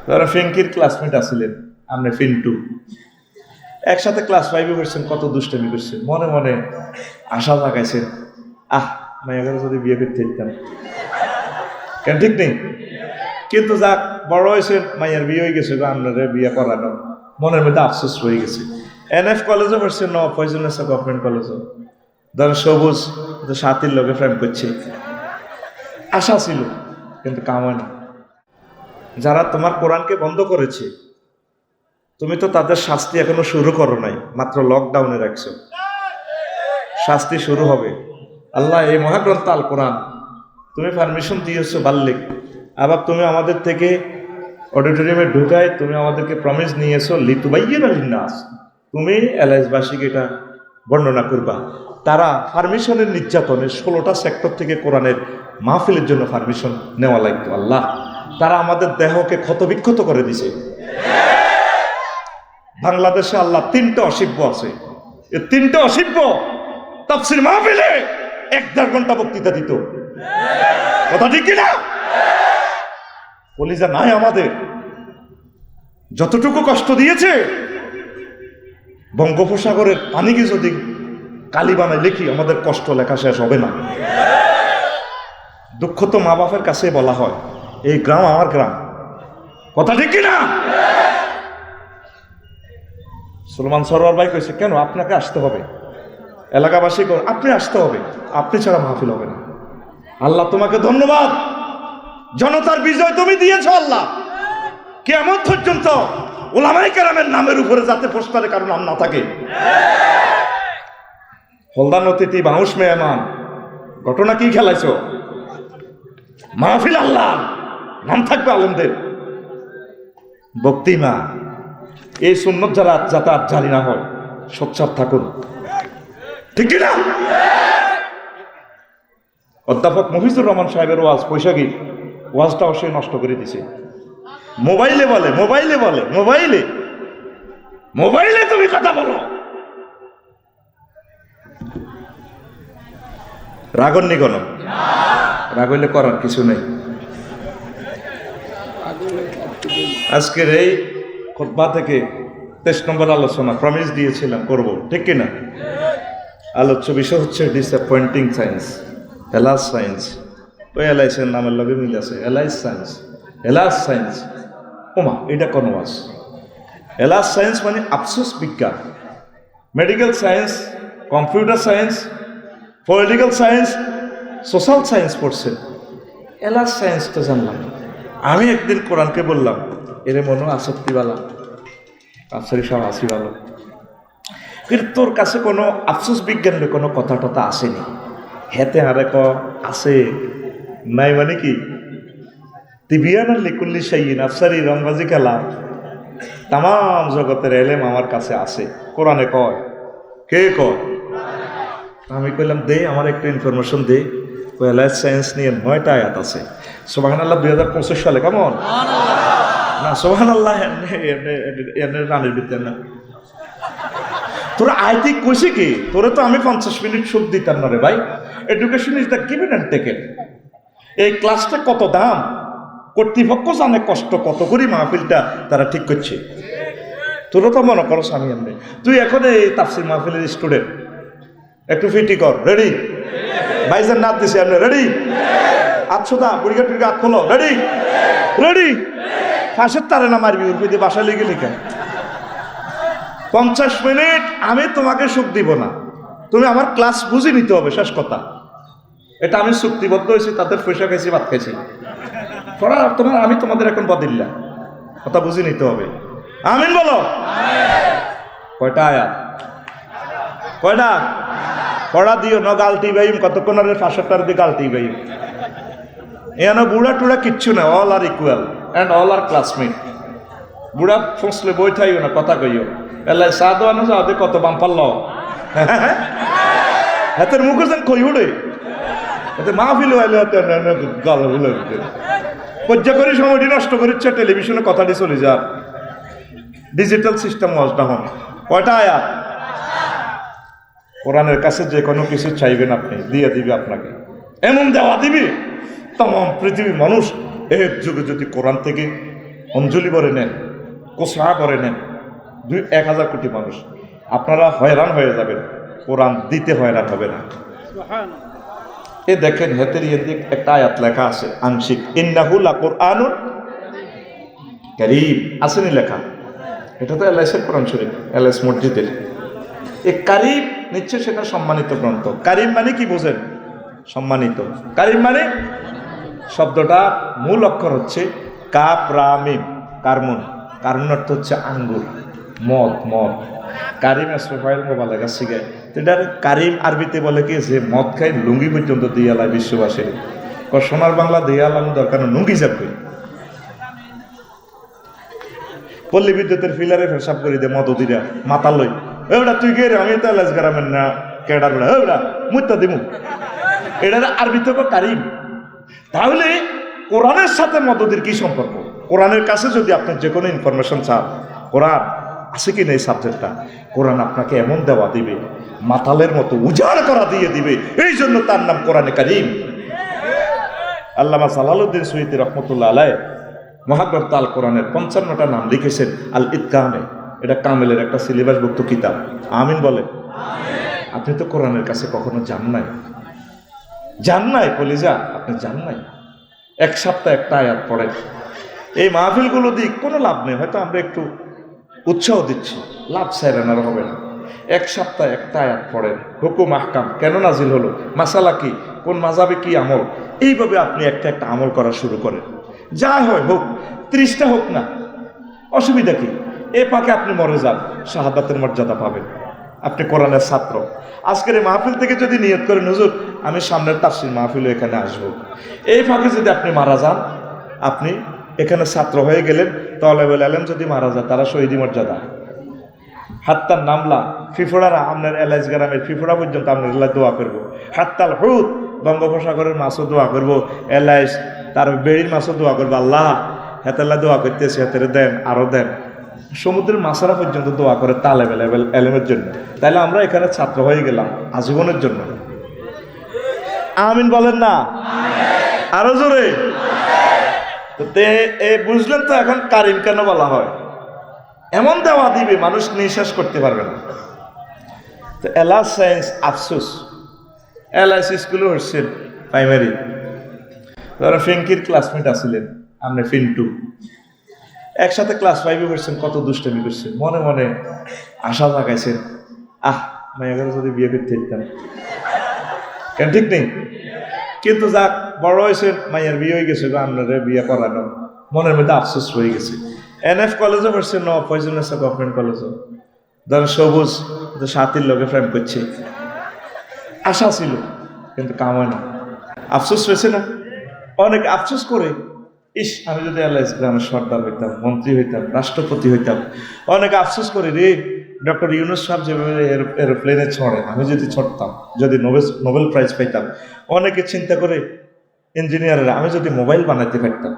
তারা ফিঙ্কির ক্লাসমেট আসছিলেন, আমরা ফিন্টু একসাথে ক্লাস 5-এ পড়ছেন, কত দুষ্টামি করছেন, মনে মনে আশা জাগাইছেন, মায়াগারে যদি বিয়ে করতে দিতাম, কেন ঠিক নেই? কিন্তু যাক, বড় হয়েছেন, মাইয়ার বিয়ে হয়ে গেছে, আপনারা বিয়ে করানো, মনের মধ্যে আফসোস রয়ে গেছে। NF কলেজও পড়ছেন, পয়জনেস গভর্নমেন্ট কলেজও, ধর সবুজ সাথীর লোকে প্রেম করছে, আশা ছিল, কিন্তু কাম হয় না। যারা তোমার কোরআনকে বন্ধ করেছে, তুমি তো তাদের শাস্তি এখনো শুরু করো নাই, মাত্র লকডাউনে রাখছো, শাস্তি শুরু হবে। আল্লাহ এই মহাগ্রন্থ আল কোরআন তুমি পারমিশন দিয়েছো বাল্লিক, আবার তুমি আমাদের থেকে অডিটোরিয়ামে ঢুকায় তুমি আমাদেরকে প্রমিস নিয়েছো লিতুবাইয়িনা লিন্নাস, তুমি এলাইসবাসীকে এটা বর্ণনা করবা। তারা পারমিশনের নির্যাতনে 16টা সেক্টর থেকে কোরআনের মাহফিলের জন্য পারমিশন নেওয়া লাগতো। আল্লাহ, তারা আমাদের দেহকে ক্ষতবিক্ষত করে দিছে। বাংলাদেশে আল্লাহ 3টে অসিব্য আছে, এই 3টে অসিব্য তাফসীর মাহফিলে 1-1.5 ঘন্টা বক্তৃতা দিত, কথা ঠিক কিনা? কলিজা নাই আমাদের, যতটুকু কষ্ট দিয়েছে, বঙ্গোপসাগরের পানিকে যদি কালি বানায় লিখি আমাদের কষ্ট লেখা শেষ হবে না। দুঃখ তো মা বাপের কাছে বলা হয়, এই গ্রাম আমার গ্রাম, কথা ঠিক কিনা? সুলমান সরোয়ার ভাই কইছে, কেন আপনাকে আসতে হবে? এলাকাবাসী আপনি আসতে হবে, আপনি ছাড়া মাহফিল হবে না। আল্লাহ তোমাকে ধন্যবাদ, জনতার বিজয় তুমি দিয়েছ আল্লাহ। কিয়ামত পর্যন্ত উলামায়ে কেরামের নামের উপরে যাতে পোস্টারে কারো নাম না থাকে। হলদান অতিথি বাউশ মেহমান, ঘটনা কি খেলাইছো? মাহফিল আল্লাহ, নাম থাকবে আলেমদের। বক্তিমা এই সুন্নত যারা যাতায়াত জারি না হয়, সোচ্চার থাকুন, ঠিক কিনা? অধ্যাপক মফিজুর রহমান সাহেবের ওয়াজ বৈশাখী ওয়াজটাও সে নষ্ট করে দিছে। মোবাইলে বলে, মোবাইলে বলে, মোবাইলে মোবাইলে তুমি কথা বলো। রাগন্নি কোন রাগ হইলে করার কিছু নেই। আজকের এই খুতবা থেকে 23 নম্বর আলোচনা প্রমিস দিয়েছিলাম করব, ঠিক কিনা? আলোচ্য বিষয় হচ্ছে ডিসঅ্যাপয়েন্টিং সায়েন্স, হেলাস সায়েন্স। ওই এলআইসের নামের লগে মিল আছে, এলাইস সায়েন্স, হেলাস সায়েন্স। ওমা, এটা কোন ওয়াজ? হেলাস সায়েন্স মানে আফসোস বিজ্ঞান, medical science, computer science, political science, social science পড়ছে, হেলাস সায়েন্স তো জানলাম। আমি একদিন কোরআনকে বললাম, এর মনো আসক্তিওয়ালা আফসারি সাহেব আসি ভালো, কিন্তু তোর কাছে কোনো আফসোস বিজ্ঞানের কোনো কথা টথা আসেনি। হেতে আরে আছে নাই মানে কি? তিবিয়ানার লিকুল্লি শাইইন, আফসারি রংবাজি খেলা, তাম জগতের এলেম আমার কাছে আছে। কোরআনে কয়, কে কয়? আমি কইলাম দে আমার একটা ইনফরমেশন দে। লাইফ সায়েন্স নিয়ে 9টা আয়াত আছে। সুবহানাল্লাহ 2025 সালে, কেমন না? সুবহানাল্লাহ রানের ভিতরে না, তোরা আইতি কইছে কি? তোরে তো আমি 50 মিনিট সুখ দিতাম না রে ভাই। Education is the given and taken. এই ক্লাসটা কত দাম, কর্তৃপক্ষ জানে কষ্ট কত করি মাহফিলটা তারা ঠিক করছে। তোরা তো মনে করো স্বামী আমি, তুই এখন এই তাফসীর মাহফিলের স্টুডেন্ট, একটু ফিটি কর, রেডি? ভাইজান নাচ দিছে, আপনি রেডি? আচ্ছা বুড়িগা টুড়িগা হাত খোলো, রেডি? রেডি? ফাঁসের তারে না মারবি, উর্ফি দিয়ে বাসায় লেগে লিখে 50 মিনিট আমি তোমাকে সুখ দিব না, তুমি আমার ক্লাস বুঝে নিতে হবে, শেষ কথা। এটা আমি চুক্তিবদ্ধ হয়েছি, তাদের পয়সা খাইছি, ভাত খাইছি, তোমার আমি তোমাদের এখন বদিল্লা, কথা বুঝে নিতে হবে। আমিন বলো। কয়টা আয়াত? কয়টা? পড়া দিও ন গালতি বাইম, কতক্ষণ আর ফাঁসেরটার দিয়ে গালতি বাইম। এখানে বুড়া টুড়া কিচ্ছু না, all are equal and all are classmate. বুড়া ফসলে বই থাইও না, কথা কইও। এলাই চা দোয়ানো যাও দে, কত বাম পাল্লাও হাতের মুখে যেন কই উড়ে, এতে মাহফিল হইলে গাল হইলে পর্যা করে সময়টি নষ্ট করিচ্ছে, টেলিভিশনে কথাটি চলে যা, ডিজিটাল সিস্টেম ওয়াজটা হন। কয়টা আয়াত? কোরআনের কাছে যে কোনো কিছু চাইবেন আপনি, দিয়ে দিবে আপনাকে, এমন দেওয়া দিবি তাম পৃথিবীর মানুষ এক যুগে যদি কোরআন থেকে অঞ্জলি ভরে নেন, কোসা ভরে নেন, 1,000 কোটি মানুষ, আপনারা হয়রান হয়ে যাবেন, কোরআন দিতে হয়রান হবে না। এ দেখেন হেতের ইয়েদিক একটা আয়াত লেখা আছে আংশিক, ইন্নাহু লাকুরআনুন কারীম, আসেনি লেখা? এটা তো এলআইসের কোরআন শরীফ, এলআইস মসজিদের। এ কারীম নিশ্চয় সেটা সম্মানিত গ্রন্থ। কারীম মানে কি বোঝেন? সম্মানিত। কারীম মানে শব্দটা মূল অক্ষর হচ্ছে কাপ রা মিম, কারমুন। কারমুন অর্থ হচ্ছে আঙ্গুর, মদ। কারিম আসফাইল মোবালেগা শিখায়। তো এটা কারিম আরবিতে বলে কি, যে মদ খাই লুঙ্গি পর্যন্ত দিয়ে আলায় বিশ্ববাসীর। সোনার বাংলা দিয়ে আলাম দরকার, লুঙ্গি যাবে। পল্লী বিদ্যুতের ফিলারে ফেসাব করে দে মদদিরা মাথা লই, ওটা তুই কে রে? আমি তো এলাচ গ্রামের না কেডার বেড়া, ওটা মুত্তা দিমু। এটা আরবিতে কারিম। তাহলে কোরআনের সাথে মদদির কি সম্পর্ক? কোরআনের কাছে যদি আপনার যে কোনো ইনফরমেশন চান, কোরআন আছে কি না এই সাবজেক্টটা, কোরআন আপনাকে এমন দেওয়া দিবে, মাতালের মতো উজাড় করা দিয়ে দিবে। এই জন্য তার নাম কোরআনে কারীম। আল্লামা জালালউদ্দিন সুয়ুতী রহমতুল্লাহ আলাইহ মহাগ্রন্থ আল কোরআনের 55টা নাম লিখেছেন আল ইতকানে। এটা কামেলের একটা সিলেবাসভুক্ত কিতাব। আমিন বলে। আপনি তো কোরআনের কাছে কখনো যান নাই কলিজা, আপনি যান নাই। এক সপ্তাহ একটা আয়াত পড়েন। এই মাহফিলগুলো দিক কোনো লাভ নেই, হয়তো আমরা একটু উৎসাহ দিচ্ছি, লাভ সাইরানার হবে না। এক সপ্তাহ একটা আয়াত পড়েন, হুকুম আহকাম কেন নাজিল হলো, মাসালা কি, কোন মাযহাবে কি আমল, এইভাবে আপনি একটা আমল করা শুরু করেন। যা হয় হোক, 30টা হোক না, অসুবিধা কি? এ ফাঁকে আপনি মরে যান, শাহাদাতের মর্যাদা পাবেন। আপনি কোরআনের ছাত্র। আজকের এই মাহফিল থেকে যদি নিয়ত করেন, হুজুর আমি সামনের তাফসীর মাহফিলে এখানে আসবো, এই ফাঁকে যদি আপনি মারা যান, আপনি এখানে ছাত্র হয়ে গেলেন। তালেবুল ইলম যদি মারা যায়, তারা শহীদি মর্যাদা। হাত্তার নামলা ফিফোড়ারা, আপনার এলাইস গ্রামের ফিফোড়া পর্যন্ত আপনার এলাকায় দোয়া করবো। হাত্তাল হুদ, বঙ্গোপসাগরের মাছও দোয়া করবো। এলাইস তার বেড়ির মাছও দোয়া করবো, আল্লাহ হেতাল্লা দোয়া করতেছে, হেতেরে দেন, আরো দেন। সমুদ্রের মাছারা পর্যন্ত দোয়া করে তালেবুল ইলমের জন্য। তাইলে আমরা এখানে ছাত্র হয়ে গেলাম আজীবনের জন্য। আমিন বলেন না? আরো জোরে। বুঝলেন তো এখন কারিম কেন বলা হয়? এমন দেওয়া দিবে মানুষ নিঃশ্বাস করতে পারবে না। তো এলাস সায়েন্স আফসোস, এলাইস স্কুলে হচ্ছেন প্রাইমারি, ধরো ফিঙ্কির ক্লাসমেট আসছিলেন, আপনি ফিন্টু একসাথে ক্লাস 5-এ পড়ছেন, কত দুষ্টামি করছেন, মনে মনে আশা জাগাইছেন, মায়াগারে যদি বিয়ে করতে দিতাম, কেন ঠিক নেই? কিন্তু যাক বড় হয়েছে, মাইয়ার বিয়ে হয়ে গেছে, আপনারা বিয়ে করানো, মনের মধ্যে আফসোস হয়ে গেছে। NF কলেজও পড়ছে, পয়জনেস গভর্নমেন্ট কলেজও, ধরেন সবুজ সাথীর লোকে ফ্রেম করছে, আশা ছিল কিন্তু কামায় না, আফসোস হয়েছে না? অনেক আফসোস করে, ইস আমি যদি এলাইস গ্রামের সর্দার হইতাম, মন্ত্রী হইতাম, রাষ্ট্রপতি হইতাম। অনেক আফসোস করে রে, ডক্টর ইউনূস সাহেব যেভাবে এরোপ্লেনে ছড়ে, আমি যদি ছড়তাম, যদি নোবেল প্রাইজ পাইতাম। অনেকে চিন্তা করে ইঞ্জিনিয়াররা, আমি যদি মোবাইল বানাইতে পারতাম,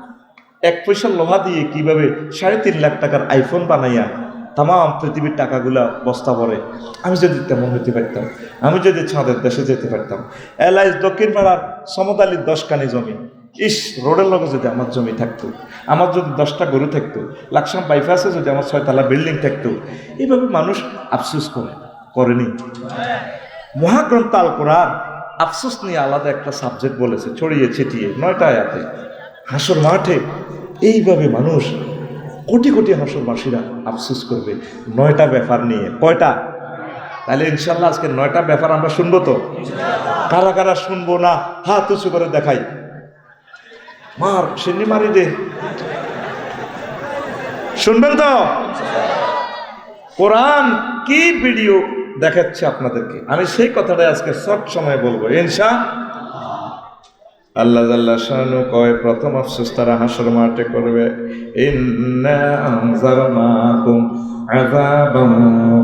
1 পয়সা লোহা দিয়ে কিভাবে 3.5 লাখ টাকার আইফোন বানাইয়া তাম পৃথিবীর টাকাগুলা বস্তা ভরে, আমি যদি তেমন হইতে পারতাম, আমি যদি ছাদের দেশে যেতে পারতাম। এলাইস দক্ষিণ পাড়ার সমতালির 10 কানি জমি, ইস রোডের লগে যদি আমার জমি থাকতো, আমার যদি 10টা গরু থাকতো, লাকসাম বাইপাসে যদি আমার 6 তলা বিল্ডিং থাকতো। এইভাবে মানুষ আফসোস করেনি। মহাগ্রন্থ আল কোরআন আফসোস নিয়ে আলাদা একটা সাবজেক্ট বলেছে, ছড়িয়ে ছিটিয়ে 9টা আয়াতে। হাসর মাঠে এইভাবে মানুষ কোটি কোটি হাসরবাসীরা আফসোস করবে 9টা ব্যাপার নিয়ে। কয়টা? তাহলে ইনশাল্লাহ আজকে 9টা ব্যাপার আমরা শুনবো তো? কারা কারা শুনবো না হাত উঁচু করে দেখাই। মার সিন্নি মারি দে, শুনবেন তো? কোরআন কি ভিডিও দেখাচ্ছে আপনাদেরকে, আমি সেই কথাটাই আজকে শর্ট সময় বলবো আল্লাহ জাল্লা শানু কয়, প্রথম আফসোস তারা হাসর মাঠে করবে, ইন্না আনজারনাকুম আযাবান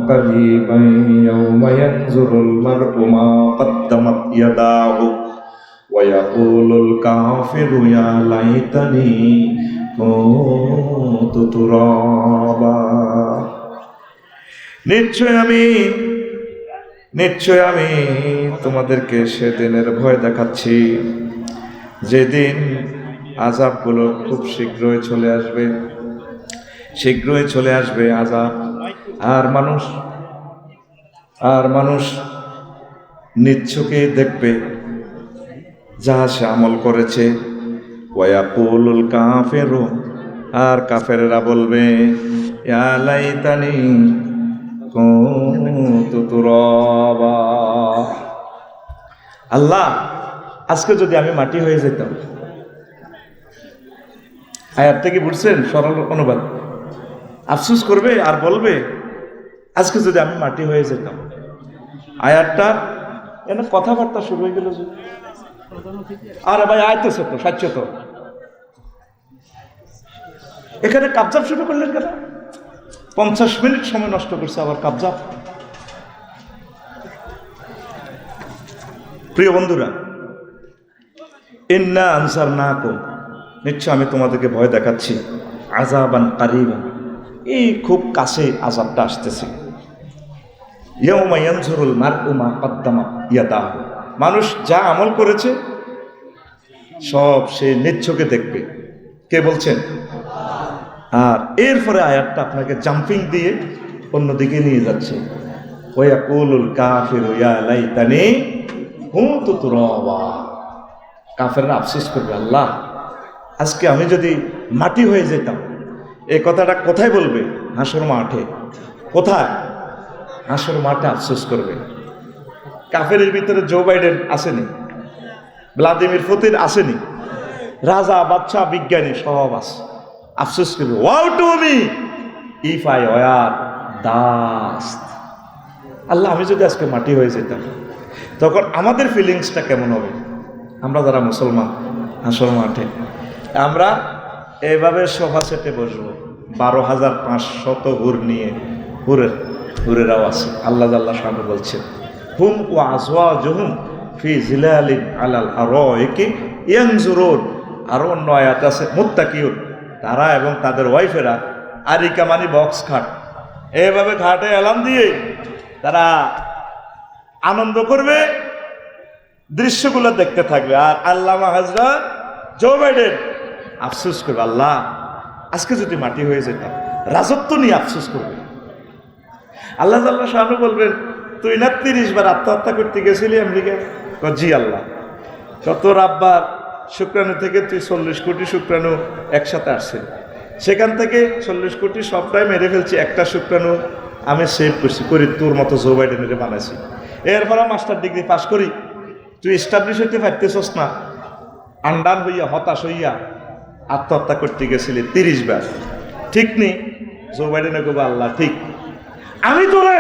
করিবান ইয়াওমা ইয়ানজুরুল মার'উ মা কদ্দামাত ইয়াদাহু ওয়া ইয়াকুলুল কাফিরু ইয়া লাইতানি কুনতু তুরাবা। নিশ্চয় আমি তোমাদেরকে সেদিনের ভয় দেখাচ্ছি, যেদিন আযাবগুলো খুব শীঘ্রই চলে আসবে। শীঘ্রই চলে আসবে আযাব। আর মানুষ নিজ চোখে দেখবে যা সে আমল করেছে। ওয়ায়াকুলুল কাফিরু, আর কাফেররা বলবে ইয়া লাইতানি কুনতু তুরাবা, আল্লাহ আজকে যদি আমি মাটি হয়ে যেতাম। আয়াতটা কি বুঝছেন? সরল অনুবাদ। আফসোস করবে আর বলবে আজকে যদি আমি মাটি হয়ে যেতাম। আয়াতটা এনে কথাবার্তা শুরু হয়ে গেল যে, আরে ভাই আইতেছে তো সাচ্যত, এখানে কাবজাব শুরু করলেন কেন? 50 মিনিট সময় নষ্ট করছে আবার কাবজাব। প্রিয় বন্ধুরা, ইন্না আনসারনাকুম, নিশ্চয় আমি তোমাদেরকে ভয় দেখাচ্ছি, আযাবান কারীবা, এই খুব কাছে আযাবটা আসতেছে। ইয়াউমা ইয়ানজুরুল মারউ মা কদ্দামা ইয়াদাহু, মানুষ যা আমল করেছে সব সে নিজ চোখে দেখবে। কে বলছেন? আর এরপরে আয়াতটা আপনাকে জাম্পিং দিয়ে অন্যদিকে নিয়ে যাচ্ছে। ওয়ায়াকুলুল কাফিরু ইয়া লাইতানি কুনতু তুরাবা, কাফেররা আফসোস করবে, আল্লাহ আজকে আমি যদি মাটি হয়ে যেতাম। এই কথাটা কোথায় বলবে? হাসর মাঠে। কোথায়? হাসর মাঠে আফসোস করবে। কাফেরের ভিতরে জো বাইডেন আসেনি, ভ্লাদিমির পুতিন আসেনি, রাজা বাদশা বিজ্ঞানী সব আছে। আফসোস করবে, woe to me if I were dust, আল্লাহ আমি যদি আজকে মাটি হয়ে যেতাম। তখন আমাদের ফিলিংসটা কেমন হবে? আমরা যারা মুসলমান, হাসর মাঠে আমরা এইভাবে সোফা সেটে বসবো, 12,500 হুর নিয়ে, হুরেরাও আছে। আল্লাহ আল্লাহ সামনে বলছেন, হুম ও আজওয়াজুহুম ফি জিলালিন আলাল আরাইকি ইয়ানজুরুন। আরো অন্য আয়াত আছে, মুত্তাকিউন, তারা এবং তাদের ওয়াইফেরা আরিকা মানে বক্স খাট, এইভাবে খাটে এলাম দিয়ে তারা আনন্দ করবে, দৃশ্যগুলো দেখতে থাকবে। আর আল্লামা হযরত জো বাইডেন আফসোস করবে, আল্লাহ আজকে যদি মাটি হয়ে যেতাম। রাজত্ব নিয়ে আফসোস করবে। আল্লাহ আল্লাহ সামনে বলবেন, তুই না 30 বার আত্মহত্যা করতে গেছিলি আমেরিকায়? জি আল্লাহ। তোর আব্বার শুক্রাণু থেকে তুই 40 কোটি শুক্রাণু একসাথে আসছে, সেখান থেকে 40 কোটি সবটাই মেরে ফেলছি, একটা শুক্রাণু আমি সেভ করছি, করি তোর মতো জো বাইডেনের বানাইছি। এরপর মাস্টার ডিগ্রি পাস করি, তুই এস্টাবলিশ হইতে পারতেছস না, আন্ডার হইয়া হতাশ হইয়া আত্মহত্যা করতে গেছিলি 30 বার। ঠিক নেই? জো বাইডেনে কবে, আল্লাহ ঠিক, আমি তোরে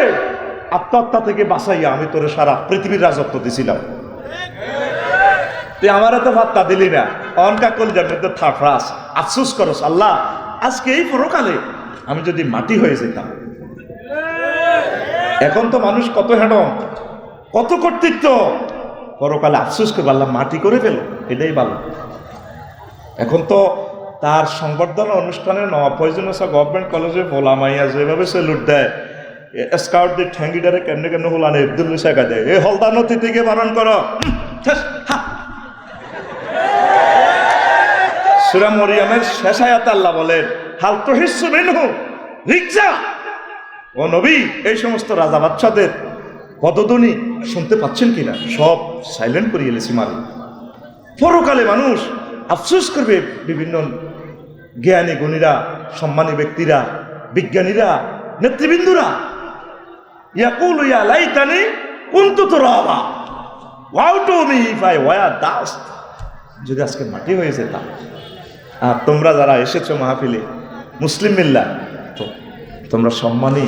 আত্মহত্যা থেকে বাঁচাইয়া আমি তোরে সারা পৃথিবীর রাজত্ব দিছিলাম, তুই আমার এত ভাত্তা দিলি না। অনকা কলজার মধ্যে থাফরাস আফসোস করস, আল্লাহ আজকে এই পরকালে আমি যদি মাটি হয়ে যেতাম। এখন তো মানুষ কত হেডম, কত কর্তৃত্ব, পরকালে আফসোস করবে, আল্লাহ মাটি করে ফেল, এটাই ভালো। এখন তো তার সংবর্ধনা অনুষ্ঠানে নওয়াপয়জন গভর্নমেন্ট কলেজে ভোলা মাইয়া যেভাবে সেলুট দেয়, স্কাউট দিয়ে ঠ্যাঙ্গিটারে কেমনে কেমনে হোলানে ইবদুল শেখা দেয়, এই হলদার নথি থেকে বারণ করো। সূরা মরিয়মের শেষ আয়াতে আল্লাহ বলেন, হাল তুহিসসু মিনহু রিকজা, ও নবী এই সমস্ত রাজা বাদশাদের পদধ্বনি শুনতে পাচ্ছেন কিনা? সব সাইলেন্ট করিয়ে এলেছি মারি। পরকালে মানুষ আফসোস করবে, বিভিন্ন জ্ঞানী গুণীরা, সম্মানী ব্যক্তিরা, বিজ্ঞানীরা, নেতৃবৃন্দুরা, ইয়াকুলু ইয়া লাইতানি কুনতু তুরাবা, woe to me if I were dust, যদি আজকে মাটি হয়ে যেতাম। আর তোমরা যারা এসেছো মাহফিলে, মুসলিম মিল্লাহ, তো তোমরা সম্মানী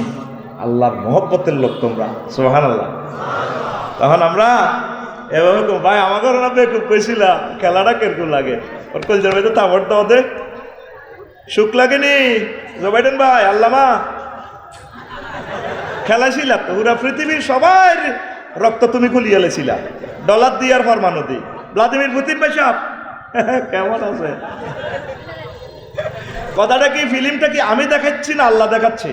আল্লাহর মহব্বতের লোক তোমরা, সুবহানাল্লাহ। তখন আমরা এভাবে ভাই আমাকে ওরা বেকুব কইছিলাম, খেলাটা কেরকম লাগে, ওর কলজার মধ্যে তাবড় দাও দে, সুখ লাগেনি জো বাইডেন ভাই, আল্লামা খেলাইছিল তো পুরা পৃথিবীর সবার রক্ত তুমি খুলিয়ে লেছিলা, ডলার দিয়ে আর ফরমানো দি। ভ্লাদিমির পুতিন ভাই সাহেব কেমন আছে? কথাটা কি, ফিল্মটা কি আমি দেখাচ্ছি না আল্লাহ দেখাচ্ছে?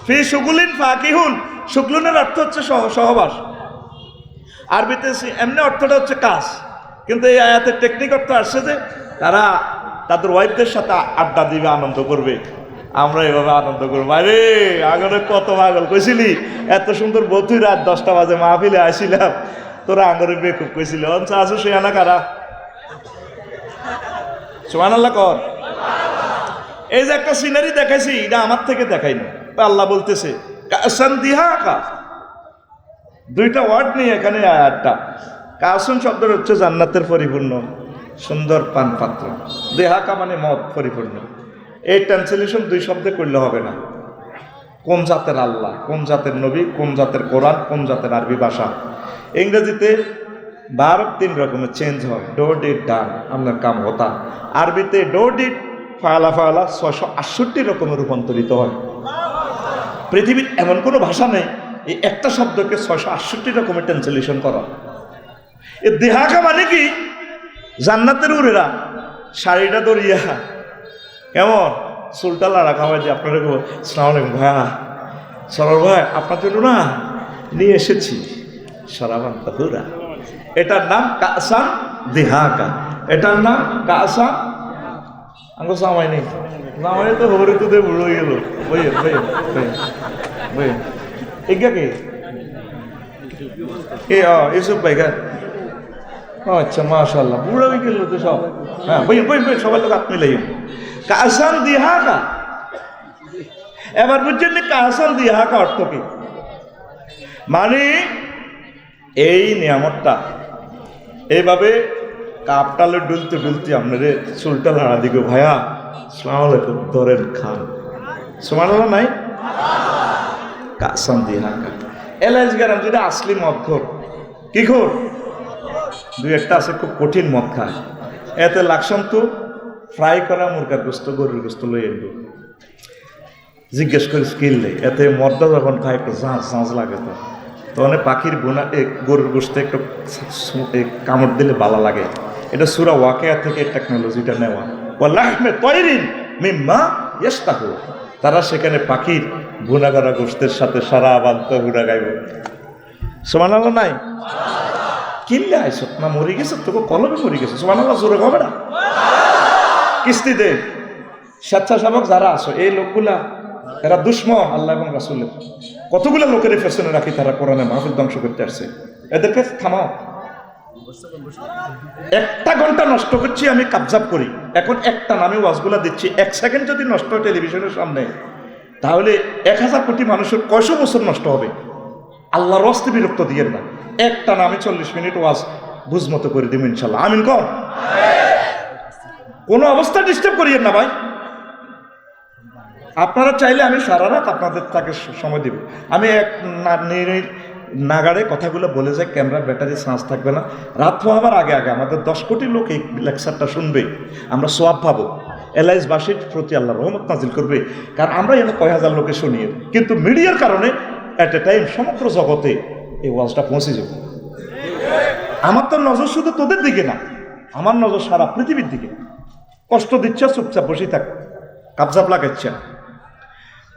ফি শুগুলিন ফাকিহুন, শুগলুনের অর্থ হচ্ছে সহবাস, আরবিতে এমনি অর্থটা হচ্ছে কাজ, কিন্তু এই আয়াতের টেকনিক অর্থ আসছে যে তারা তাদের ওয়াইফদের সাথে আড্ডা দিবে, আনন্দ করবে, আমরা এভাবে আনন্দ করবো। আরে আগরে কত পাগল কইছিলি, এত সুন্দর বতুই রাত 10টা বাজে মাহফিলে আসিলাম, তোরা আঙরে বেকুব কইছিল। অঞ্চা আসো সে আনা কারা সুবহানাল্লাহ কর। এই যে একটা সিনারি দেখাইছি, এটা আমার থেকে দেখাইনি, আল্লাহ বলতেছে কাসান দিহাকা, দুইটা ওয়ার্ড নিয়ে এখানে আয়াতটা। কাসুন শব্দের হচ্ছে জান্নাতের পরিপূর্ণ সুন্দর পান পাত্র, দেহাকা মানে মদ পরিপূর্ণ। এই ট্রান্সলেশন দুই শব্দে করলে হবে না। কোন জাতের আল্লাহ, কোন জাতের নবী, কোন জাতের কোরআন, কোন জাতের আরবি ভাষা। ইংরেজিতে ভার্ব 3 রকমের চেঞ্জ হয়, ডো ডিড ডান, আপনার কাম হতা। আরবিতে ডো ডিড ফালা ফালা 668 রকমের রূপান্তরিত হয়। পৃথিবীর এমন কোনো ভাষা নেই এই একটা শব্দকে 668 রকমের ট্রান্সলেশন করা। এ দেহাকা মানে কি, জান্নাতের উরেরা শাড়িটা দরিয়া কেমন চুলটা লাড়া খাওয়াই দিয়ে আপনারা সালাম আলাইকুম ভাইয়া, সরল ভাই আপনার জন্য না নিয়ে এসেছি সরাবান তাহুরা। এটার নাম কাসান দেহাকা, এটার নাম কাসান আঙ্গো সামাই নেই, সামাই তো হরে তো দিয়ে বুড়ো হয়ে গেল। বইয়ে বইয়ে বইয়ে এগিয়া কে এসব ভাইগা, আচ্ছা মাশাআল্লাহ বুড়া হয়ে গেল তো সব। হ্যাঁ বই বই বই সবাই লোক হাত মিলাই। কাসান দিহাকা, এবার বুঝছেন কাসান দিহাকা অর্থ কি? মানে এই নিয়ামতটা এইভাবে কাপটালে ডুলতে ডুলতে আপনার চুলটা লাড়া দিকে ভাইয়া আসসালামু আলাইকুম ধরেন খান, সুবহানাল্লাহ নাই। কাসান দিহাকা এলাইজ গ্রাম যেটা আসলি মদ খোর, কি খোর? দুই একটা আছে খুব কঠিন মদ খায়, এতে লাগসাম তো ফ্রাই করা মুরগার গোস্ত, গরুর গোস্ত লই এনব, জিজ্ঞেস করে স্কিল নেই। এতে মদটা যখন খায় একটু ঝাঁঝ ঝাঁঝ লাগে, তো তখন পাখির বোনা গরুর গোস্তে একটু কামড় দিলে ভালো লাগে। এটা সূরা ওয়াকিয়া থেকে টেকনোলজিটা নেওয়া। ওয়ালাহমে তয়রিন মিম্মা ইয়াশতাহু, তারা সেখানে পাখির ভুনা করা গোস্তের সাথে সারা বান্ত হুড়া গাইব। সুবহানাল্লাহ নাই। কিনলে আইস না মরে গেছে, তোকে কলমে মরে গেছে, সুবহানাল্লাহ জোরে হবে না। কিস্তি দে স্বেচ্ছাসেবক যারা আছো, এই লোকগুলা এরা দুশ্মন আল্লাহ এবং রাসূলের। কতগুলো লোকের পেছনে রাখি, তারা কোরআনে মাহফিল ধ্বংস করতে আসছে। এদেরকে থামাও। 1 ঘন্টা নষ্ট করছি আমি, কাবজাব করি। এখন একটা নামে ওয়াজগুলা দিচ্ছি, 1 সেকেন্ড যদি নষ্ট হয় টেলিভিশনের সামনে, তাহলে 1000 কোটি মানুষের কয়শো বছর নষ্ট হবে। আল্লাহর রাস্তে বিরক্ত দিয়ে না, একটা নামে 40 মিনিট ওয়াজ বুঝমতো করে দিব ইনশাল্লাহ। আমিন কর। কোনো অবস্থা ডিস্টার্ব করিয়েন না ভাই। আপনারা চাইলে আমি সারা রাত আপনাদের তাকে সময় দিব। আমি এক নাগাড়ে কথাগুলো বলে যাই, ক্যামেরা ব্যাটারি চার্জ থাকবে না। রাত হওয়ার আগে আগে আমাদের 10 কোটি লোক এই লেকচারটা শুনবে, আমরা সোয়াব পাবো। এলাইসবাসীর প্রতি আল্লাহ রহমত নাজিল করবে, কারণ আমরা এখানে কয় হাজার লোকে শুনিয়ে, কিন্তু মিডিয়ার কারণে এট এ টাইম সমগ্র জগতে এই ওয়াজটা পৌঁছে যাবে। আমার তো নজর শুধু তোদের দিকে না, আমার নজর সারা পৃথিবীর দিকে। কষ্ট দিচ্ছে, চুপচাপ বসে থাক, কাবজাব লাগাচ্ছে।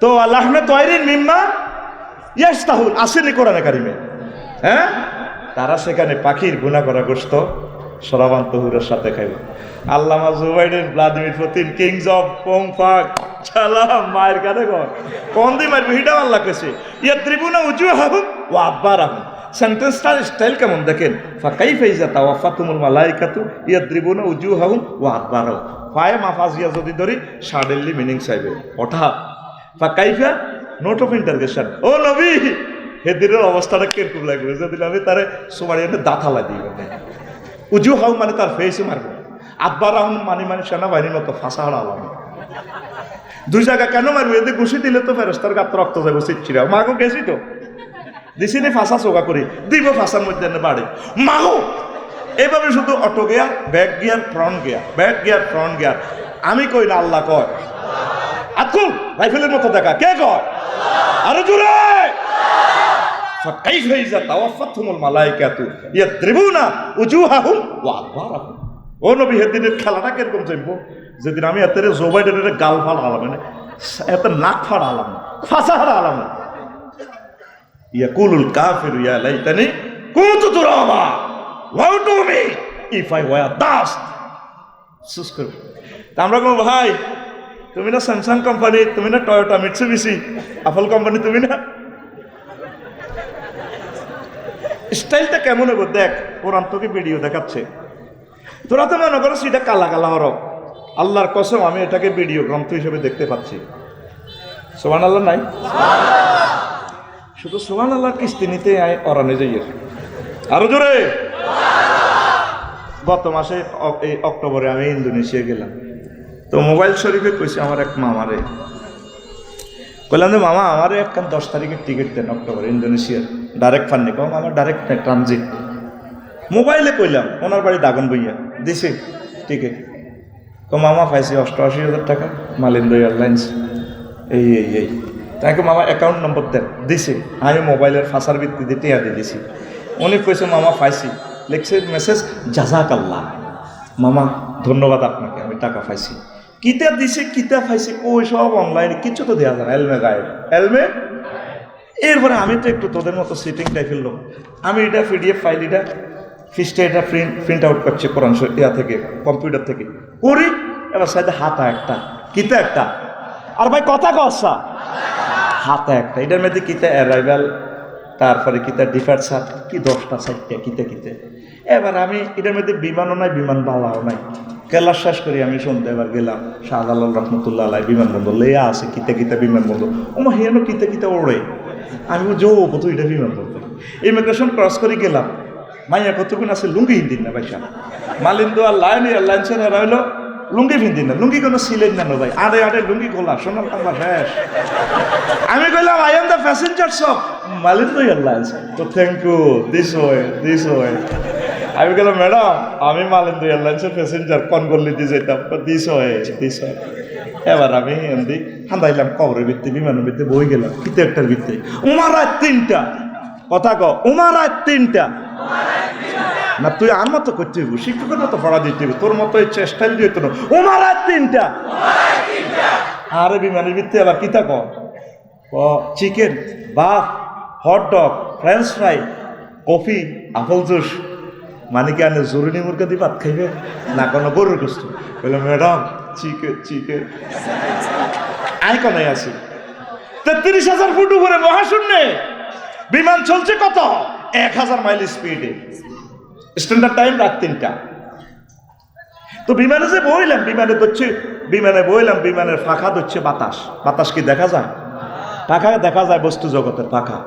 তো আল্লাহমে তয়রিন মিম্মা ইয়াশতাহুল আসেনি কোরআনে কারিমে। হ্যাঁ, তারা সেখানে পাখির গুনাহ করা গোশত সরাবান তহুরের সাথে খাইব। Allama Zubair Vladimir Putin kings of পোংফাক সালাম মায়ের কাছে কর কোন দি মারবে হিডা আল্লাহ কইছে ইয়াদ্রিবুনা উজুহাহুম ওয়া আদবারাহুম। সেন্টেন্সটার স্টাইল কেমন দেখেন, ফাকাইফা ইযা তাওয়াফাতুমুল মালাইকাতু ইয়াদ্রিবুনা উজুহাহুম ওয়া আদবারাহুম। ফায়ে মাফাজিয়া যদি ধরি সাডেনলি মিনিং চাইবে ওঠা। ফাকাইফা নোট অফ ইন্টারগেশন, ও নবী হেদিনের অবস্থাটা কিরকম লাগবে যদি আমি তারে সুমারিয়ানে দাঁতালা দিই। উজু হাউ মানে তার ফেসে মারবে, আদবার আহম মানে সেনাবাহিনীর মতো ফাঁসা হারা আলাম। 2 জায়গা কেন মারবে? এতে ঘুষি দিলে তো ফেরেস্তার গাত্র রক্ত যাবে, চিচ্ছিরা মাগো গেছি তো দিছি নি ফাঁসা চোখা করে দিব, ফাঁসার মধ্যে বাড়ি মাগো। এইভাবে শুধু auto gear, back gear, front gear, back gear, front gear. আমি কই না, আল্লাহ কয়। আকুল রাইফেলের মতো দেখা, কে কয়? আরো জোরে। ফাকাইফা ইযা তাওয়াফাতুমুল মালাইকাতু ইয়াদ্রিবুনা উজুহাহুম ওয়া আদবারাহুম। ও নবী, হেদিনের খেলাটা কিরকম চলবো? যেদিন আমি এত জো বাইডেনের গাল ফাড় আলাম, এত নাক ফাড় আলাম, ফাঁসা হারা আলাম। ইয়াকুলুল কাফিরু ইয়া লাইতানি কুনতু তুরাবা woe to me if I were dust. সুস করব। তা আমরা কোন ভাই তুমি না স্যামসাং কোম্পানি, তুমি না টয়োটা মিৎসুবিশি, আপেল কোম্পানি তুমি না। স্টাইলটা কেমন হবে দেখ, কোরআন তোকে ভিডিও দেখাচ্ছে। তোরা তো মনে করো সেটা কালা কালা হরফ। আল্লাহর কসম আমি এটাকে ভিডিও গ্রন্থ হিসেবে দেখতে পাচ্ছি। সুবহানাল্লাহ নাই? শুধু সুবহানাল্লাহ কিস্তি নিতে অরানে যাই। আরো জোরে। গত মাসে এই অক্টোবরে আমি ইন্দোনেশিয়া গেলাম। তো মোবাইল শরীফে কইছে আমার এক মামারে, বললাম যে মামা আমারও একখান 10 তারিখের টিকিট দেন অক্টোবর ইন্দোনেশিয়ার, ডাইরেক্ট ফান্নি। কম আমার ডাইরেক্ট ট্রানজিট। মোবাইলে কইলাম, ওনার বাড়ি দাগন বইয়া দিছে টিকিট। কম মামা পাইছি 88,000 টাকা মালিন্দো এয়ারলাইন্স। এই তাকে মামা অ্যাকাউন্ট নম্বর দেন, দিছে। আমি মোবাইলের ফাঁসার ভিত্তিতে টিয়া দিয়ে দিছি। উনি কইছে মামা পাইছি, লিখছে মেসেজ জাযাকাল্লাহ, মামা ধন্যবাদ আপনাকে, আমি টাকা পাইছি। কিতা দিছে কিতা পাইছে ওই সব অনলাইনে কিছু তো দেওয়া যায় না, এলমে গায়েব এলমে। এরপরে আমি তো একটু তোদের মতো সিটিং টাইপের লোক, আমি এটা পিডিএফ ফাইল এটা ফিসটা এটা প্রিন্ট আউট করছে কোরআন ইয়া থেকে কম্পিউটার থেকে করি। এবার সাইডে হাতা একটা কিতা একটা, আর ভাই কথা কসা হাতা একটা, এটার মধ্যে কিতা অ্যারাইভাল, তারপরে কিতা ডিপার্চার, কি 10টা 4টা কিতা কিতা। এবার আমি এটার মধ্যে বিমানও নাই, বিমান বালাও নাই। কেলাস শেষ করি আমি সন্ধ্যে এবার গেলাম শাহজালাল রহমতুল্লাহ আলাই বিমানবন্দর, লেয়া আছে কিতা কিতা বিমানবন্দর। ওমা হেন কিতা কিতা ওড়ে। আমি যো কত এটা বিমানবন্দর। ইমিগ্রেশন ক্রস করে গেলাম, মাইয়া কতক্ষণ আছে লুঙ্গি হিন্দিন না ভাই, মালিন্দো আর লাইন এয়ারলাইন্সের এরা হইলো লুঙ্গি ভিন্দিন না, লুঙ্গি কোনো সিলেন না ভাই, আড়ে আড়ে লুঙ্গি খোলা, সোনার কামলা শেষ। আমি কইলাম I am the passengers of Malindo Airlines. তো থ্যাংক ইউ, দিস ওয়ে। আমি গেলাম ম্যাডাম আমি মালিন্দো এয়ারলাইন্সের প্যাসেঞ্জার, কনগল্লিতে যেতাম, দিস ওয়ে। এবার আমি এমনি হান্দাইলাম কবরের ভিত্তি, বিমানের ভিত্তি বই গেলাম কিতে একটার ভিত্তি। উমার রাত 3টা, কথা ক উমার রাত 3টা না, তুই আর মতো করতে হইব, শিক্ষকের মতো পড়া দিতে হইব, তোর মতো স্টাইল দিয়ে তো উমার রাত 3টা। আরে বিমানের ভিত্তি আবার কিতা ক chicken, buff, hot dog, French fry, coffee, apple juice. মানে কি আনে জরুরি মুরগা দিয়ে ভাত খাইবে না কোনো গরুর গোস্ত? বললাম ম্যাডাম চিকেন। আই কোনায় আছি 33,000 ফুট উপরে মহাশূন্যে বিমান চলছে কত 1,000 মাইল স্পিডে, স্ট্যান্ডার্ড টাইম রাত 3টা। তো বিমানে যে বইলাম, বিমানের ফাঁকা ধরছে বাতাস কি দেখা যায়? পাখা দেখা যায়, বস্তু জগতের পাখা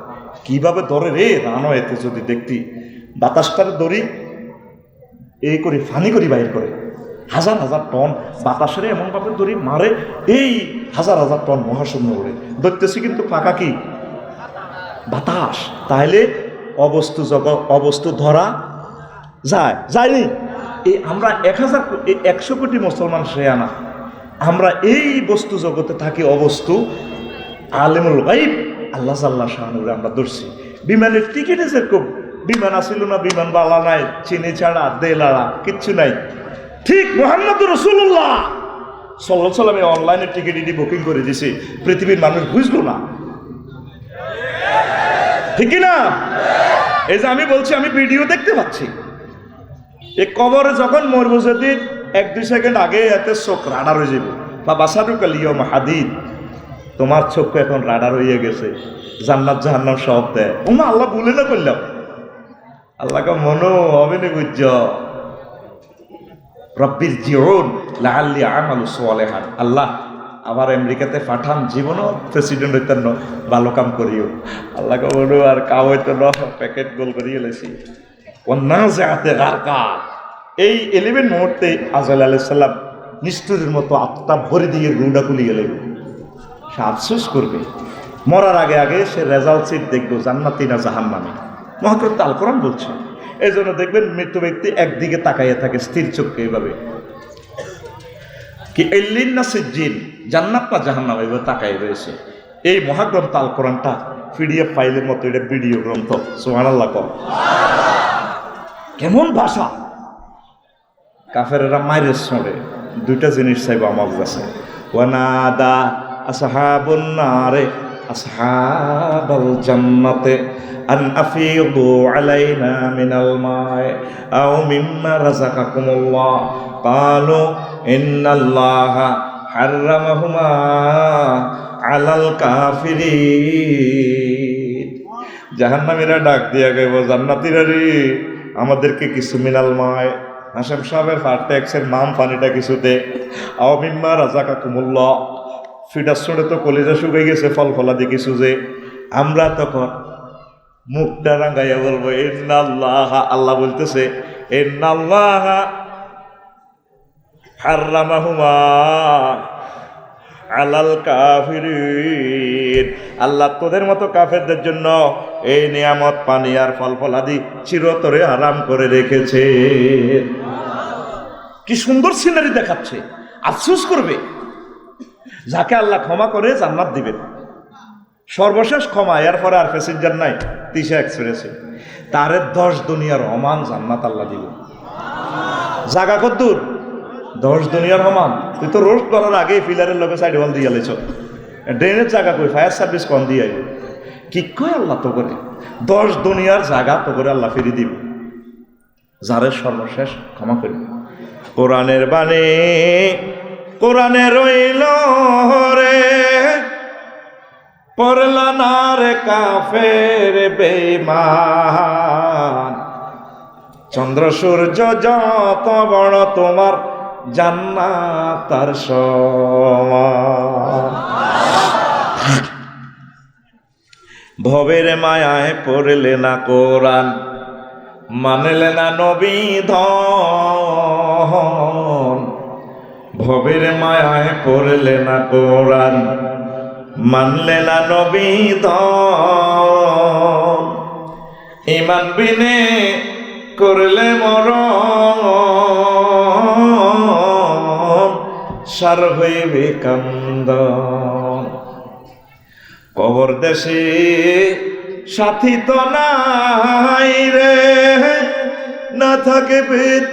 কিভাবে ধরে রে রানওয়েতে যদি দেখতি, বাতাসটার দড়ি এই করে ফানি করি বাইর করে, হাজার হাজার টন বাতাসের এমনভাবে দড়ি মারে, এই হাজার হাজার টন মহাশূন্য উড়ে ধরতেছি, কিন্তু পাখা কি বাতাস। তাহলে অবস্তু ধরা যায়নি। এই আমরা 100 কোটি মুসলমান শেয়ানা, আমরা এই বস্তু জগতে থাকি অবস্তু আলিমুল গাইব আল্লাহ সাল্লাহ শাহানুরে আমরা ধরছি। বিমানের টিকিটে যেরকম বিমান আসিল না, বিমান বালা নাই, চিনি ছাড়া দেলাড়া কিচ্ছু নাই, ঠিক মুহাম্মদ রাসূলুল্লাহ সাল্লাল্লাহু আলাইহি ওয়াসাল্লাম অনলাইনে টিকিট বুকিং করে দিছে, পৃথিবীর মানুষ বুঝলো না, ঠিক না? এই যে আমি বলছি, আমি ভিডিও দেখতে পাচ্ছি, এই কবরে যখন মরবো যেদিন 1-2 সেকেন্ড আগে এতে চোখ রাডার হয়ে যাবে, বা বাসারুকাল ইয়াউমা হাদিদ, তোমার চোখ এখন রাডার হয়ে গেছে, জান্নাত জাহান্নাম সব দেয়। ওমা আল্লাহ বলে না করলাম, আল্লাহকে মনো হবে না বুঝছ, রব্বির জিউন লাআল্লি আমালু সালিহান, আল্লাহ আবার আমেরিকাতে পাঠান, জীবনও প্রেসিডেন্ট হইতেন না, ভালো কাম করিও। আল্লাহকে মনো আর কাম হইতো না, প্যাকেট গোল করিয়ে লেছি। এই 11 মুহূর্তে আজরাইল আলাইহিস সালাম নিষ্ঠুরের মতো আত্মা ভরে দিয়ে রুডা খুলি গেলে সে আফসোস করবে, মরার আগে আগে সে রেজাল্ট সিট দেখবো জান্নাতি না জাহান্নামী। মহাগ্রন্থ আল কোরআন বলছে, এই জন্য দেখবেন মৃত্যু ব্যক্তি একদিকে তাকাইয়া থাকে স্থির চোখে, এইভাবে কি এল্লিন না সিজ্জিন, জান্নাত না জাহান্নাম, এইভাবে তাকাই রয়েছে। এই মহাগ্রন্থ আল কোরআনটা পিডিএফ ফাইলের মতো, এটা ভিডিও গ্রন্থ। সুবহানাল্লাহ কর, কেমন ভাষা! কাফেরেরা মাইরের সরে 2টা জিনিস চাইব আমার কাছে, ওয়ানাদা আসহাবুন নারে আসহাবাল জান্নাতে আন আফিদু আলাইনা মিনাল মা'i আও মিম্মা রাযাকাকুমুল্লাহ ক্বালু ইন্নাল্লাহা হারামাহুমা আলাল কাফিরিন। জাহান্নামীরা ডাক দিয়া গেব, জান্নাতীরা রে আমাদেরকে কিছু মিনাল মায় হাশেম সাহেবের ফার ট্যাক্সের মাম পানিটা কিছুতে আওমিম্মা রাজাকাকুমুল্লাহ ফিডার শুনে তো কলিজা শুকিয়ে গেছে ফল ফলাদি কিছু যে আমরা তখন মুখটা রাঙাইয়া বলবো ইন্নাল্লাহ, আল্লাহ বলতেছে ইন্নাল্লাহ হারামাহুমা আলাল কাফিরিন। আল্লাহ তোদের মতো কাফেরদের জন্য এই নিয়ামত পানি আর ফল ফলাদি চিরতরে হারাম করে রেখেছে। কি সুন্দর সিনারি দেখাচ্ছে। আফসোস করবে যাকে আল্লাহ ক্ষমা করে জান্নাত দিবেন, সর্বশেষ ক্ষমা, এরপরে আর প্যাসেঞ্জার নাই তিশা এক্সপ্রেসে, তারে 10 দুনিয়ার সমান জান্নাত আল্লাহ দিবে। জাগা কদ্দুর 10 দুনিয়ার সমান। তুই তো রোস্ট করার আগে ফিলারের লোকে সাইড ওয়াল দিয়ে আলেছ, ড্রেনের জায়গা কই, ফায়ার সার্ভিস কম দিয়ে আইব, কি কয় আল্লাহ তো করে 10 দুনিয়ার জায়গা তো করে আল্লাহ ফিরি দিব যারে সর্বশেষ ক্ষমা করবে। কোরআনের বাণী কোরআনে রইল রে, পড়লা না রে কাফের বেঈমান। চন্দ্র সূর্য যত বড় তোমার জান্নাত তার সমান। ভবের মায়ায় পড়লে না কোরআন, মানলে না নবী ধন। ভবের মায়ায় পড়লে না কোরআন, মানলে না নবী ধন। ইমান বিনে করলে মরণ, সার হইবে কান্দন। কবর দেশে সাথী তো নাই রে, না থাকে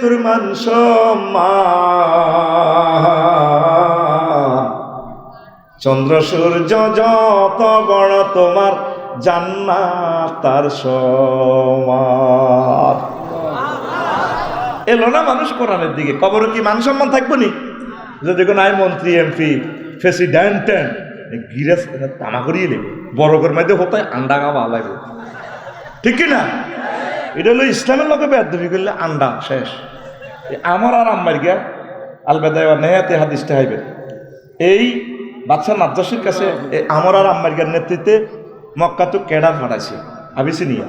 তোর মান সম্মান। চন্দ্র সূর্য যত বড় তোমার জান্নাত তার সমান। এলো না মানুষ কোরআনের দিকে, কবরে কি মান সম্মান থাকবো নি? যদি কোনো আই মন্ত্রী এমপি প্রেসিডেন্ট গিরাজ তামা করিয়ে নেবে, বড় করে মাইতে হতে আন্ডা খাওয়া লাগবে, ঠিক কি না? এটা হলো ইসলামের লোকে বেয়াদবি করলে আন্ডা শেষ। আমার আর আম্মার গিয়া আলবেদায় নেহাতে হাদিসটা হাইবে। এই বাচ্চা নাজ্জাসীর কাছে আমার আর আম্মার গিয়ার নেতৃত্বে মক্কা তো ক্যাডার ফাটাইছে আবিসিনিয়া।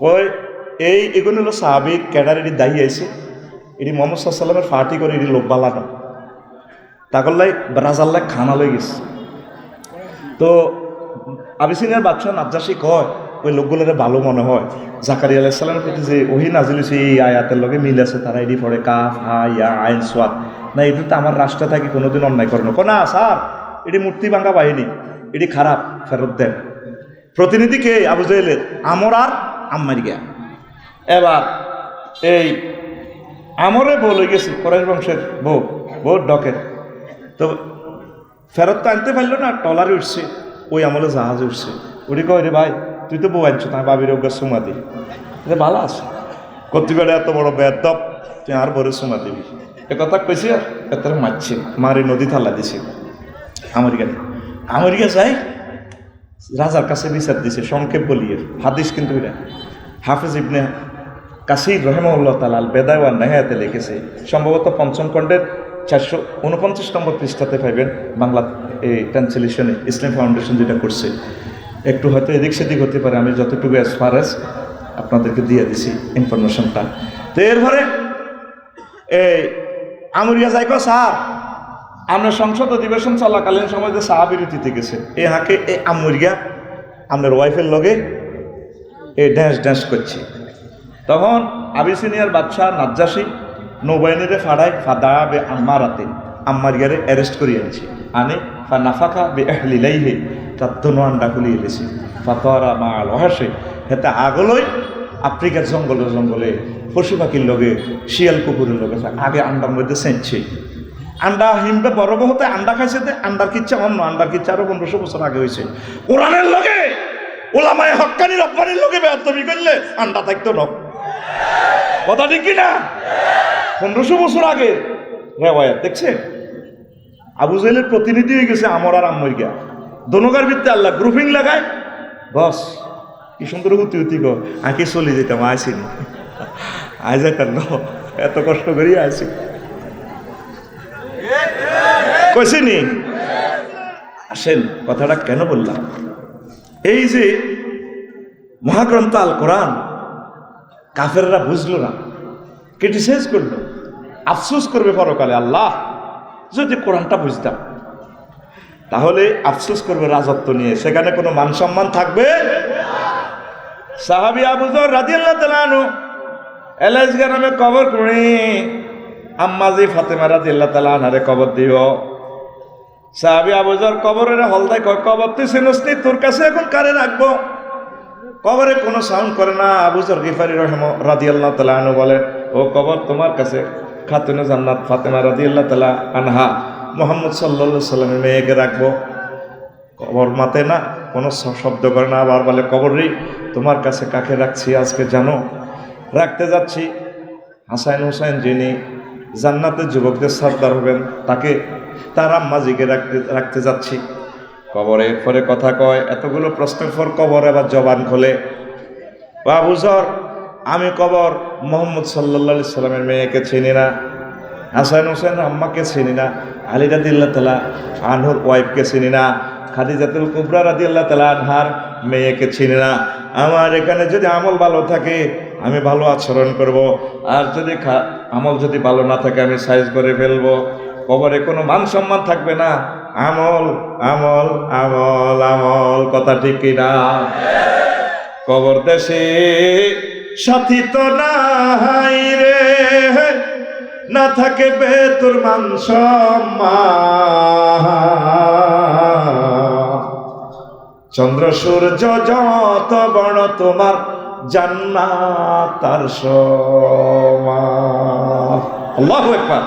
ওই এগুলো হলো সাহাবিক ক্যাডার, এটি দায়ী আইছে, এটি মোহাম্মদ সাল্লামের ফাটি করে এটি লোক বালানো তাকল্লাই রাজাল্লাই খানা লই গেছে। তো আবিসিনিয়ার বাদশাহ নাজ্জাসী কয় ওই লোকগুলোর ভালো মনে হয় জাকারিয়া আলাইহিস সালামের প্রতি যে ওহী নাজিল হয়েছে এই আয়াতের লগে মিল আছে, তারা এটি পড়ে কাফ হা ইয়া আইন সোয়াদ, না এটি তো আমার রাষ্ট্রে থাকি কোনোদিন অন্যায় করে না স্যার, এটি মূর্তি ভাঙা বাহিনী, এটি খারাপ, ফেরত দেন। প্রতিনিধি কে? আবু জাহেলের আমর আর আম্মার গিয়া। এবার এই আমরে বউ লই গেছে, কোরাইশ বংশের বউ ডকের, তো ফেরত তো আনতে পারলো না, টলারে উঠছে, ওই আমলে জাহাজে উঠছে। ওটি কয় রে ভাই তুই তো বউ আনছো, তাই বাবির ওগা সুমা দি, ভালো আছে কর্তৃপেটা এত বড় বেদব, তুই আর বড় সুমা দিবি, এ কথা কইছি আর এত মারছে, মারি নদী থালা দিছে। আমেরিকা যাই রাজার কাছে বিচার দিছে, সংক্ষেপ বলিয়ে হাদিস, কিন্তু এটা হাফিজ ইবনে কাসির রহমাহুল্লাহ তাআলা আল বেদায় ওয়ান নিহায়াতে লিখেছে, সম্ভবত 5ম খণ্ডের 449 নম্বর পৃষ্ঠাতে পাইবেন বাংলা এই ট্রান্সলেশনে। ইসলাম ফাউন্ডেশন যেটা করছে, একটু হয়তো এদিক সেদিক হতে পারে, আমি যতটুকু অ্যাজ ফার অ্যাজ আপনাদেরকে দিয়ে দিছি ইনফরমেশনটা। তো এরপরে এই আমেরিকা যাই কো স্যার আমরা সংসদ অধিবেশন চলাকালীন সময় যে চা বিরতিতে গেছে, এ হাঁকে এ আমেরিকা আপনার ওয়াইফের লগে এ ড্যান্স করছে। তখন আবিসিনিয়ার বাদশাহ নাজ্জাসী নৌবাহিনীরে ফাদাবে আম্মারাতে, আম্মার গিয়ারে অ্যারেস্ট করিয়ে আনছে, আনে নাফাকা বে এহলিলাইহে, তার দোনো আন্ডা খুলিয়ে এলেছে, ফাতোয়ারা মা লহাসে হেতে আগলই আফ্রিকার জঙ্গলে পশু পাখির লগে শিয়াল কুকুরের লগে আগে আন্ডার মধ্যে সেঁচছে। আন্ডা হিমবে বড় হতে আন্ডা খাইছে, আন্ডার কিচ্ছা অন্য, আন্ডার কিচ্ছা আরো 1500 বছর আগে হয়েছে। কোরআনের লগে ওলামায়ে হক্কানি রব্বানির লগে বেয়াদবি করলে আন্ডা থাকতো না, কথা ঠিক কিনা? 1500 বছর আগে রেওয়ায়াত দেখছে। আবু জাহেলের প্রতিনিধি হয়ে গেছে আমর আর আম্মর গিয়া দোনোগার ভিত্তি আল্লাহ গ্রুপিং লাগায় বস কি সুন্দর হুতি হুতি গো আঁকি চলে যেতাম আসিনি আয় যাইতাম না এত কষ্ট করিয়া আসি কইছিনি। আসেন কথাটা কেন বললাম, এই যে মহাগ্রন্থ আল কোরআন কাফেররা বুঝলো না, ক্রিটিসাইজ করলো, আফসোস করবে পরকালে আল্লাহ যদি কোরআনটা বুঝতাম, তাহলে আফসোস করবে রাজত্ব নিয়ে, সেখানে কোনো মান সম্মান থাকবে। সাহাবী আবু যর রাদিয়াল্লাহু তাআলা আনহু এলাইস গ্রামে কবর করে আম্মাজি ফাতেমা রাদিয়াল্লাহু তাআলা আনহারে কবর দিও। সাহাবী আবু যর কবরের হলদায় কয়, কবর তুই চিনিস নি, তোর কাছে এখন কারে রাখবো? কবরে কোনো সাউন্ড করে না। আবু যর গিফারি রাদিয়াল্লাহু তাআলা আনহু বলেন, ও কবর তোমার কাছে খাতুনে জান্নাত ফাতেমা রাদিয়াল্লাহু তাআলা আনহা মুহাম্মদ সাল্লাল্লাহু আলাইহি সাল্লামের মেয়েকে রাখবো। কবর মাতে না, কোনো শব্দ করে না, আবার বলে, কবর রে তোমার কাছে কাকে রাখছি আজকে জানো? রাখতে যাচ্ছি হাসান হুসাইন, যিনি জান্নাতের যুবকদের সর্দার হবেন, তাকে, তার আম্মাজিকে রাখতে যাচ্ছি। কবরে পরে কথা কয়, এতগুলো প্রশ্নের পর কবর আবার জবান খোলে, আবু যর আমি কবর মুহাম্মদ সাল্লাল্লাহু আলাইহি সাল্লামের মেয়েকে চিনি না, হাসান হুসাইন আম্মাকে চিনি না, আলী রাদিয়াল্লাহু তাআলা আনহুর ওয়াইফকে চিনি না, খাদিজাতুল কুবরা রাদিয়াল্লাহু তাআলা আনহার মেয়েকে চিনি না। আমার এখানে যদি আমল ভালো থাকে আমি ভালো আচরণ করব, আর যদি আমল যদি ভালো না থাকে আমি সাইজ করে ফেলবো। কবরে কোনো মান সম্মান থাকবে না, আমল আমল আমল আমল, কথা ঠিক কিনা? কবর দেশে সাথী তো নাই রে, না থাকে বে তোর মান সম্মান, চন্দ্র সূর্য যত বড় তোমার জান্নাত তার সমান। আল্লাহু আকবার।